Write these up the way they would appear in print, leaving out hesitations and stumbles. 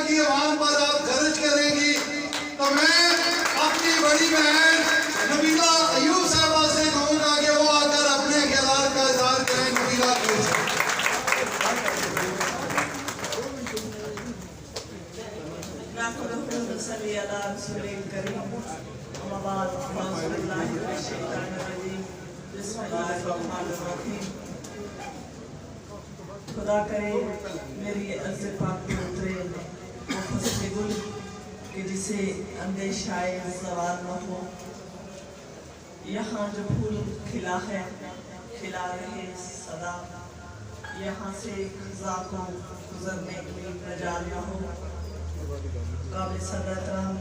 کی عوام پر آپ خرچ کریں گی تو میں اپنی بڑی بہن نبیلہ ایوب صاحبہ سے کہوں گا کہ وہ آ کر اپنے خیالات کا اظہار کریں. نبیلہ پلیز. صلی اللہ رسول کریم اما بعد اعوذ باللہ من الشیطان الرجیم بسم اللہ الرحمن الرحیم. خدا کرے میری عرض پاک پہ اترے وہ فصل گل کہ جسے اندیشہ زوال نہ ہو. یہاں جو پھول کھلا ہے کھلا رہے صدا, یہاں سے خزاں کو گزرنے کی مجال نہ ہو. قابل صدر احترام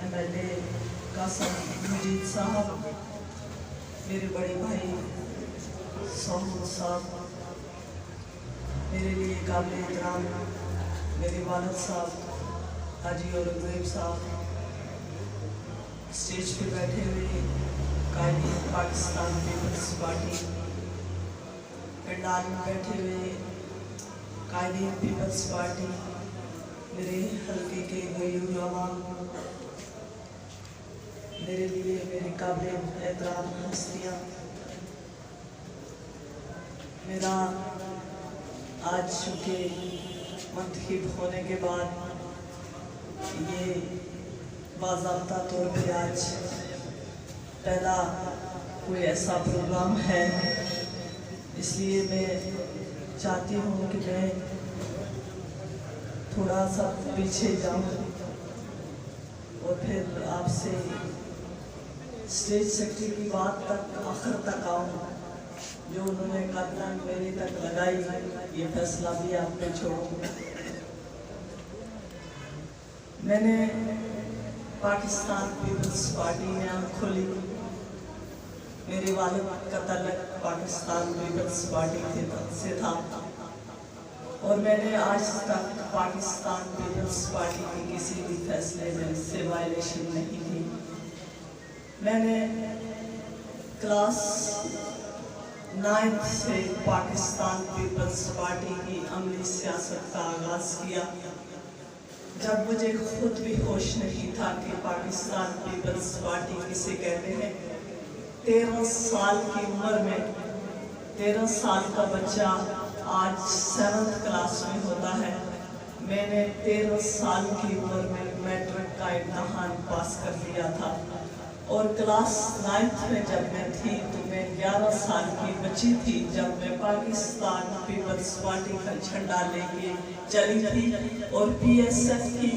ایم ایل اے قاسم مجید صاحب, میرے بڑے بھائی سہول صاحب, میرے لیے قابل احترام میرے والد صاحب حاجی اورنگزیب صاحب, اسٹیج پہ بیٹھے ہوئے قائدین پاکستان پیپلز پارٹی, پنڈال میں بیٹھے ہوئے قائدین پیپلز پارٹی, میرے حلقے کے غیور عوام, میرے لیے میرے قابل احترام ہستیاں. میرا آج چونکہ منتخب ہونے کے بعد یہ باضابطہ طور پہ آج پہلا کوئی ایسا پروگرام ہے, اس لیے میں چاہتی ہوں کہ میں تھوڑا سا پیچھے جاؤں اور پھر آپ سے اسٹیج سیکٹری کی بات تک آخر تک آؤں. جو انہوں نے قدم میری تک لگائی یہ فیصلہ بھی آپ پہ چھوڑوں. میں نے پاکستان پیپلز پارٹی میں آنکھ کھولی, میرے والد کا تعلق پاکستان پیپلز پارٹی سے تھا اور میں نے آج تک پاکستان پیپلز پارٹی کے کسی بھی فیصلے میں سے وائلیشن نہیں کی. میں نے کلاس 9 سے پاکستان پیپلز پارٹی کی عملی سیاست کا آغاز کیا, جب مجھے خود بھی ہوش نہیں تھا کہ پاکستان پیپلز پارٹی کسے کہتے ہیں. 13 سال کی عمر میں 13 سال کا بچہ آج 7th کلاس میں ہوتا ہے. میں نے 13 سال کی عمر میں میٹرک کا امتحان پاس کر لیا تھا اور کلاس 9th میں جب میں تھی تو میں 11 سال کی بچی تھی جب میں پاکستان پیپلز پارٹی کا جھنڈا لے کے چلی تھی اور پی ایس ایف کی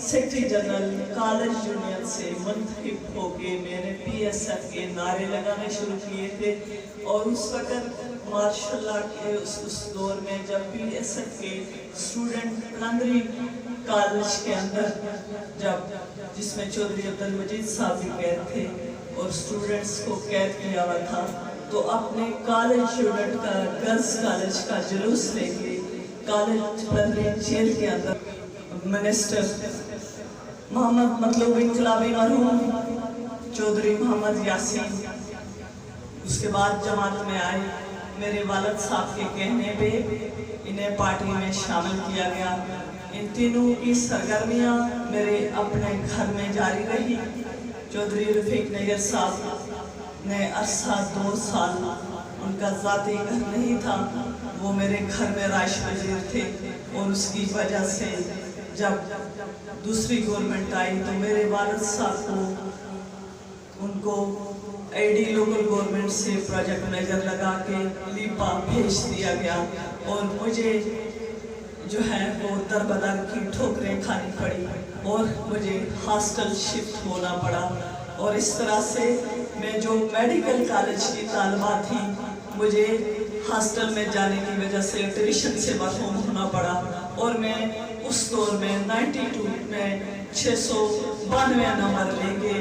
سیکرٹری جنرل کالج یونین سے منتخب ہو کے میں نے پی ایس ایف کے نعرے لگانے شروع کیے تھے. اور اس وقت ماشاءاللہ کے اس دور میں جب پی ایس ایف کے اسٹوڈنٹ پرائمری کالج کے اندر جس میں چودھری عبدالمجید صاحب بھی قید تھے اور اسٹوڈنٹس کو قید کیا ہوا تھا, تو اپنے کالج یونٹ کا گرلز کالج کا جلوس لے کے کالج پرائمری جیل کے اندر منسٹر محمد مطلوب انقلابی مرحوم چودھری محمد یاسین, اس کے بعد جماعت میں آئے. میرے والد صاحب کے کہنے پہ انہیں پارٹی میں شامل کیا گیا. ان تینوں کی سرگرمیاں میرے اپنے گھر میں جاری رہی. چودھری رفیق نیر صاحب نے عرصہ 2 سال ان کا ذاتی گھر نہیں تھا, وہ میرے گھر میں رائش پذیر تھے اور اس کی وجہ سے جب دوسری گورنمنٹ آئی تو میرے والد صاحب کو ان کو اے ڈی لوکل گورنمنٹ سے پروجیکٹ مینیجر لگا کے لیپا بھیج دیا گیا اور مجھے جو ہے وہ در بدر کی ٹھوکریں کھانی پڑی اور مجھے ہاسٹل شفٹ ہونا پڑا. اور اس طرح سے میں جو میڈیکل کالج کی طالبہ تھی مجھے ہاسٹل میں جانے کی وجہ سے ٹیوشن سے محروم ہونا پڑا اور میں اس دور میں 92 میں 692 نمبر لے کے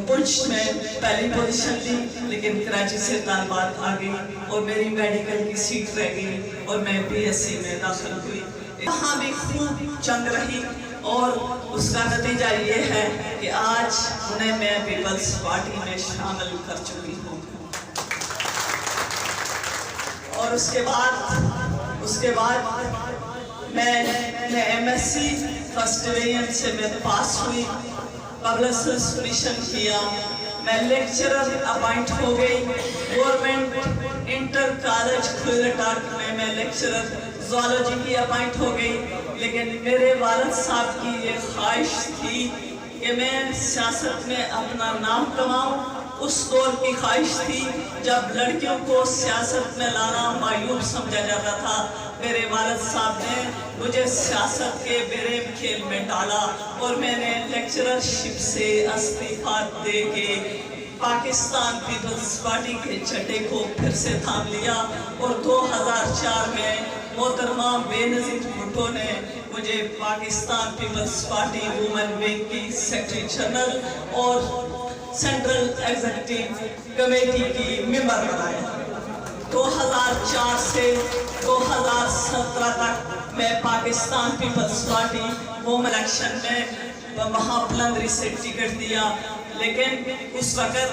پنچ میں پہلی پوزیشن لی, لیکن کراچی سے طالبات آ گئی اور میری میڈیکل کی سیٹ رہ گئی اور میں پی ایس سی میں داخل ہوئی. وہاں بھی خوب جنگ رہی اور اس کا نتیجہ یہ ہے کہ آج انہیں میں پیپلز پارٹی میں شامل کر چکی ہوں. اور اس کے بعد मैं MSc फर्स्ट डिवीजन से मैं पास हुई, पब्लिक सब्सक्रिप्शन किया, मैं लेक्चरर अपॉइंट हो गई गवर्नमेंट इंटर कॉलेज खुलटाक में मैं लेक्चरर ज़ूलॉजी की अपॉइंट हो गई। लेकिन मेरे वालिद साहब की ये ख्वाहिश थी कि मैं सियासत में अपना नाम कमाऊं। उस दौर की ख्वाहिश थी जब लड़कियों को सियासत में लाना मायूब समझा जाता था। मेरे वालिद साहब ने मुझे सियासत के बेरहम खेल में डाला और मैंने लेक्चररशिप से इस्तीफा दे के पाकिस्तान पीपल्स पार्टी के झंडे को फिर से थाम लिया। और 2004 में मोहतरमा बेनज़ीर भुट्टो ने मुझे पाकिस्तान पीपल्स पार्टी वुमेन विंग की सेक्रेटरी जनरल और सेंट्रल एग्जीक्यूटिव कमेटी की मेंबर बनाया। 2004 से 2017 तक मैं पाकिस्तान पीपल्स पार्टी होम इलेक्शन में वहाँ प्लंदरी से टिकट दिया। लेकिन उस वक़्त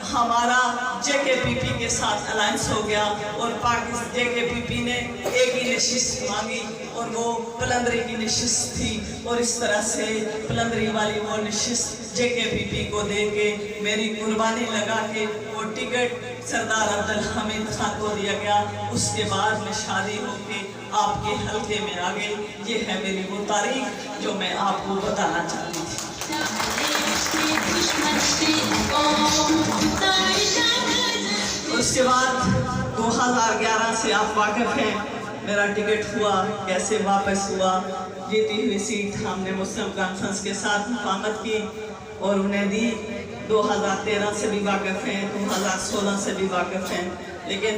हमारा JKPP के साथ अलायंस हो गया और पाकिस्तान JKPP ने एक ही नशिस्त मांगी और वो प्लंदरी की नशिस्त थी। और इस तरह से प्लंदरी वाली वो नशिस्त JKPP को दे के मेरी कुर्बानी लगा के वो टिकट सरदार अब्दुल हमीद खान को दिया गया। उसके बाद मैं शादी होके आपके हल्के में आ गई। ये है मेरी वो तारीख जो मैं आपको बताना चाहती थी। उसके बाद 2011 से आप वाकिफ हैं मेरा टिकट हुआ, कैसे वापस हुआ। जीती हुई सीट हमने मुस्लिम कॉन्फ्रेंस के साथ मुकामत की और उन्हें दी। 2013 से भी वाकिफ हैं, 2016 से भी वाकिफ हैं। लेकिन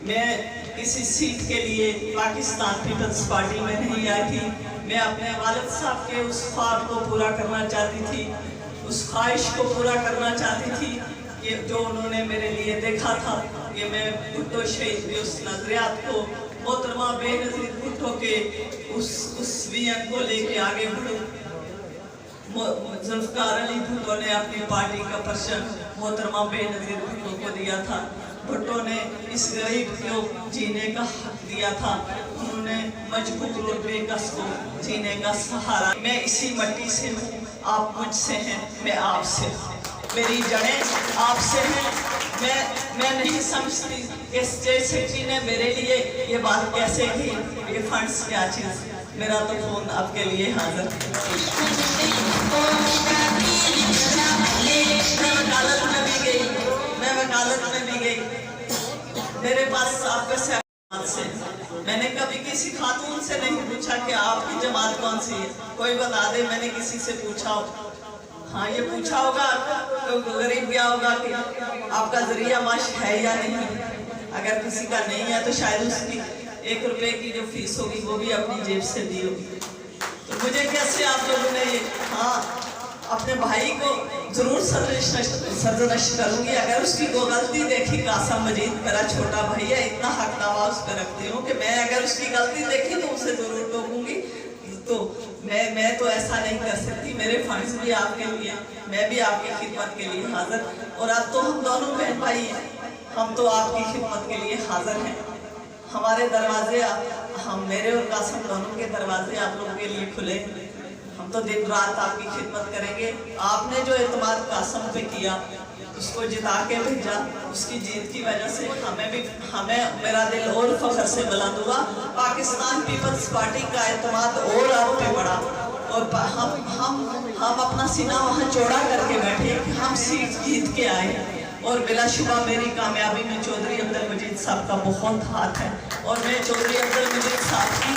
मैं किसी सीट के लिए पाकिस्तान पीपल्स पार्टी में नहीं आई थी। मैं अपने वालिद साहब के उस ख्वाब को पूरा करना चाहती थी, उस ख्वाहिश को पूरा करना चाहती थी कि जो उन्होंने मेरे लिए देखा था कि मैं भुट्टो शहीद के उस नजरियात को मोहतरमा बेनज़ीर भुट्टो के उस विजन को लेके आगे बढ़ूं। जुल्फ़िकार अली भुट्टो ने अपनी पार्टी का परचम मोहतरमा बेनज़ीर भुट्टो को दिया था। भुट्टो ने इस गरीब को जीने का हक दिया था। उन्होंने मजबूर और बेकस को जीने का सहारा। मैं इसी मिट्टी से हूँ, आप मुझसे हैं, मैं आपसे, मेरी जड़ें आपसे हैं। मैं नहीं समझती कि स्टेट सेक्रेटरी ने मेरे लिए ये बात कैसे की, ये फंड्स क्या चीज़। मेरा तो फोन आपके लिए हाजिर है। मैं वकालत में भी गई, मेरे पास आपका से मैंने कभी किसी खातून से नहीं पूछा कि आपकी जमात कौन सी है, कोई बता दे। मैंने किसी से पूछा हो, हाँ ये पूछा होगा तो गरीब गया होगा कि आपका जरिया माश है या नहीं। अगर किसी का नहीं है तो शायद उसकी 1 रुपए की जो फीस होगी वो भी अपनी जेब से दी होगी। तो मुझे कैसे आप लोगों ने ये, हाँ अपने भाई को जरूर सरजनश करूंगी अगर उसकी कोई गलती देखी। कासम मजीद मेरा छोटा भाई है, इतना हक दावा उस पर रखती हूँ कि मैं अगर उसकी गलती देखी तो उसे जरूर टोकूंगी। तो मैं तो ऐसा नहीं कर सकती। मेरे फंड्स भी आपके लिए, मैं भी आपकी खिदमत के लिए हाजिर। और अब तो हम दोनों बहन भाई हैं, हम तो आपकी खिदमत के लिए हाजिर हैं। हमारे दरवाजे, हम मेरे और कासम दोनों के दरवाजे आप लोगों के लिए खुले। हम तो दिन रात आपकी खिदमत करेंगे। आपने जो एतमाद कासम पे किया, उसको जिता के भेजा, उसकी जीत की वजह से हमें मेरा दिल और फख्र से बुलंद हुआ। पाकिस्तान पीपल्स पार्टी का एतमाद और आप पे बढ़ा और हम अपना सीना वहाँ चौड़ा करके बैठे कि हम सीट जीत के आए। और बिलाशुबा मेरी कामयाबी में चौधरी अब्दुल मजीद साहब का बहुत हाथ है और मैं चौधरी अब्दुल मजीद साहब की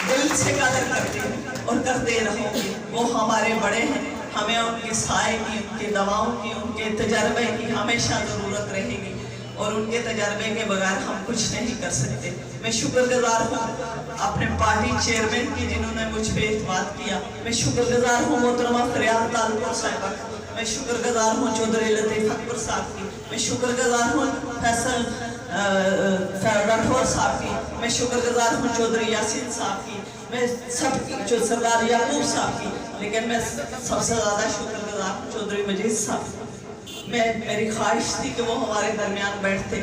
दिल से कदर करती हूँ और करते रहूँगी। वो हमारे बड़े हैं, हमें उनके साए की, उनके दवाओं की, उनके तजर्बे की हमेशा ज़रूरत रहेगी और उनके तजर्बे के बगैर हम कुछ नहीं कर सकते। मैं शुक्रगुजार हूँ अपने पार्टी चेयरमैन की जिन्होंने मुझ पर एतमाद किया। मैं शुक्रगुजार हूँ मोहतरमा फरियाद तालुपुर साहिबा, मैं शुक्रगुजार हूँ चौधरी लतीफ़ अकबर साहब की, मैं शुक्रगुजार हूँ फैसल राठौर साहब की, मैं शुक्रगुजार हूँ चौधरी यासीन साहब की, मैं सबकी, जो सरदार याकूब साहब की। लेकिन मैं सबसे ज़्यादा शुक्रगुजार हूँ चौधरी मजीद साहब। मेरी ख्वाहिश थी कि वो हमारे दरमियान बैठते।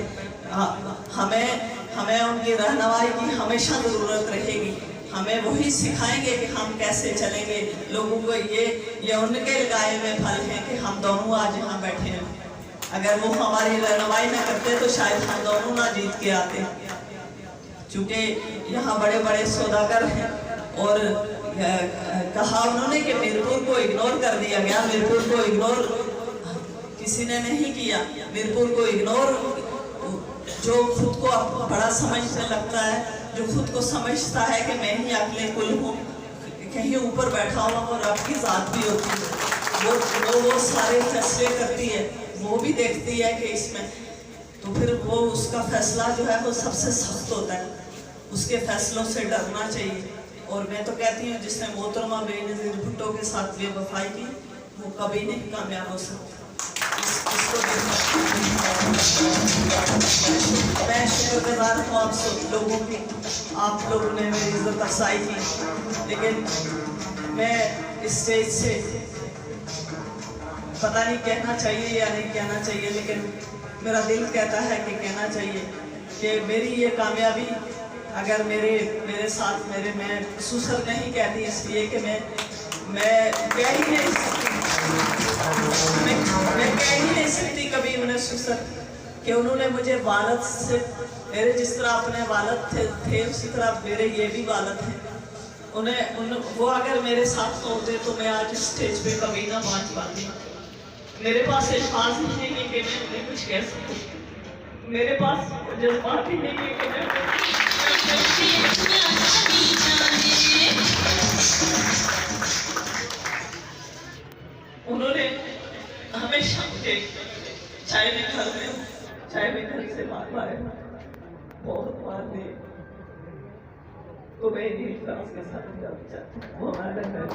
हमें उनकी रहनुमाई की हमेशा ज़रूरत रहेगी। हमें वही सिखाएंगे कि हम कैसे चलेंगे। लोगों को ये उनके लगाए हुए फल हैं कि हम दोनों आज यहाँ बैठे हैं। अगर वो हमारी रहनुमाई न करते तो शायद हम दोनों ना जीत के आते। चूँकि यहाँ बड़े बड़े सौदागर हैं और कहा उन्होंने कि मीरपुर को इग्नोर कर दिया गया। मीरपुर को इग्नोर किसी ने नहीं किया। मीरपुर को इग्नोर जो खुद को बड़ा समझने लगता है, जो खुद को समझता है कि मैं ही अगले कुल हूँ, कहीं ऊपर बैठा हुआ और आपकी ज़ात भी होती है, वो सारे फैसले करती है, वो भी देखती है कि इसमें तो फिर वो उसका फैसला जो है वो सबसे सख्त होता है। उसके फैसलों से डरना चाहिए। और मैं तो कहती हूँ जिसने मोहतरमा बेनज़ीर भुट्टो के साथ बेवफाई की वो कभी नहीं कामयाब हो सकता। मैं शुक्रगुजार हूँ आप सब लोगों की, आप लोगों ने मेरी इज्जत अफजाई की। लेकिन मैं इस स्टेज से पता नहीं कहना चाहिए या नहीं कहना चाहिए, लेकिन मेरा दिल कहता है कि कहना चाहिए कि मेरी ये कामयाबी अगर मेरे साथ मैं सुसर नहीं कहती, इसलिए कि मैं कह ही नहीं सकती, मैं कह ही नहीं सकती कभी उन्हें सुसर कि उन्होंने मुझे वालद से मेरे जिस तरह अपने वालद थे उसी तरह मेरे ये भी वालद थे। वो अगर मेरे साथ होते तो मैं आज स्टेज पे कभी ना पहुंच पाती। मेरे पास अल्फाज ही नहीं है कि मैं उन्हें कुछ कह सकूं। मेरे पास जज्बात ही नहीं है कि मैं उन्होंने हमेशा मुझे चाहे मैं घर में हूँ चाहे मैं घर से बाहर आए बहुत बार दिए तो मैं नहीं उसके साथ जाना चाहती हूँ। वो हमारा घर